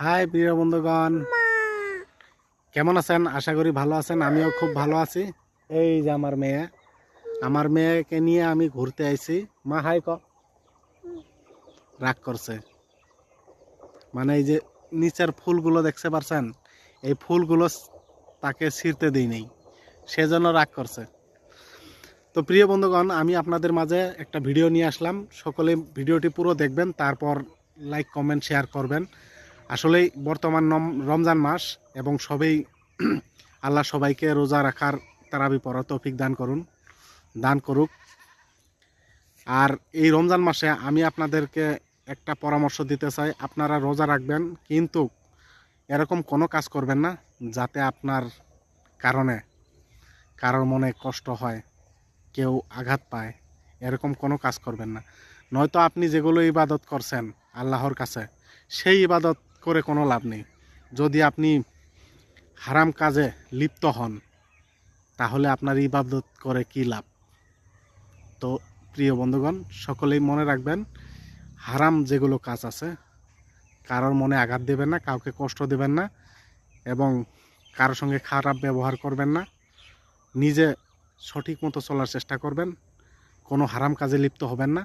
High প্রিয় বন্ধুগণ, কেমন আছেন? আশা করি ভালো আছেন। আমিও খুব ভালো আছি। এই যে আমার মেয়েকে নিয়ে আমি ঘুরতে আইছি। মা হাই ক। রাগ করছে, মানে এই যে নিচের ফুলগুলো দেখতে পারছেন, এই ফুলগুলো তাকে ছিঁড়তে দিই নেই, সেজন্য রাগ করছে। তো প্রিয় বন্ধুগণ, আমি আপনাদের মাঝে একটা ভিডিও নিয়ে আসলাম। সকলে ভিডিওটি পুরো দেখবেন, তারপর লাইক কমেন্ট শেয়ার করবেন। আসলেই বর্তমান রমজান মাস এবং সবেই আল্লাহ সবাইকে রোজা রাখার তারাবি পড়ার তৌফিক দান করুক। আর এই রমজান মাসে আমি আপনাদেরকে একটা পরামর্শ দিতে চাই, আপনারা রোজা রাখবেন, কিন্তু এরকম কোনো কাজ করবেন না যাতে আপনার কারণে কারোর মনে কষ্ট হয়, কেউ আঘাত পায়। এরকম কোনো কাজ করবেন না। নয়তো আপনি যেগুলো ইবাদত করছেন আল্লাহর কাছে, সেই ইবাদত করে কোনো লাভ নেই। যদি আপনি হারাম কাজে লিপ্ত হন, তাহলে আপনার ইবাদত করে কি লাভ? তো প্রিয় বন্ধুগণ, সকলেই মনে রাখবেন, হারাম যেগুলো কাজ আছে, কারোর মনে আঘাত দেবেন না, কাউকে কষ্ট দেবেন না, এবং কারোর সঙ্গে খারাপ ব্যবহার করবেন না। নিজে সঠিক মতো চলার চেষ্টা করবেন, কোনো হারাম কাজে লিপ্ত হবেন না।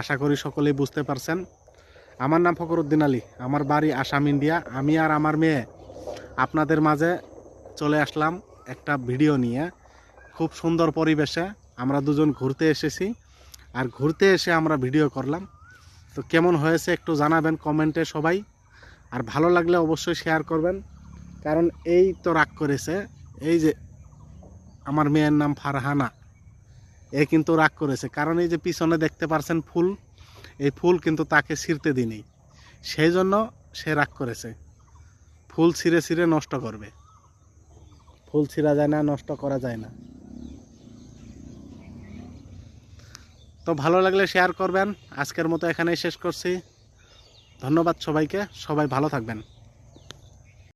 আশা করি সকলেই বুঝতে পারছেন। আমার নাম ফখরুদ্দিন আলী, আমার বাড়ি আসাম, ইন্ডিয়া। আমি আর আমার মেয়ে আপনাদের মাঝে চলে আসলাম একটা ভিডিও নিয়ে। খুব সুন্দর পরিবেশে আমরা দুজন ঘুরতে এসেছি, আর ঘুরতে এসে আমরা ভিডিও করলাম। তো কেমন হয়েছে একটু জানাবেন কমেন্টে সবাই। আর ভালো লাগলে অবশ্যই শেয়ার করবেন, কারণ এই তো রাগ করেছে। এই যে আমার মেয়ের নাম ফারহানা, এ কিন্তু রাগ করেছে, কারণ এই যে পিছনে দেখতে পারছেন ফুল, এই ফুল কিন্তু তাকে ছিঁড়তে দিইনি, সেই জন্য সে রাগ করেছে। ফুল ছিঁড়ে ছিঁড়ে নষ্ট করবে। ফুল ছিঁড়া যায় না, নষ্ট করা যায় না। তো ভালো লাগলে শেয়ার করবেন। আজকের মতো এখানেই শেষ করছি। ধন্যবাদ সবাইকে, সবাই ভালো থাকবেন।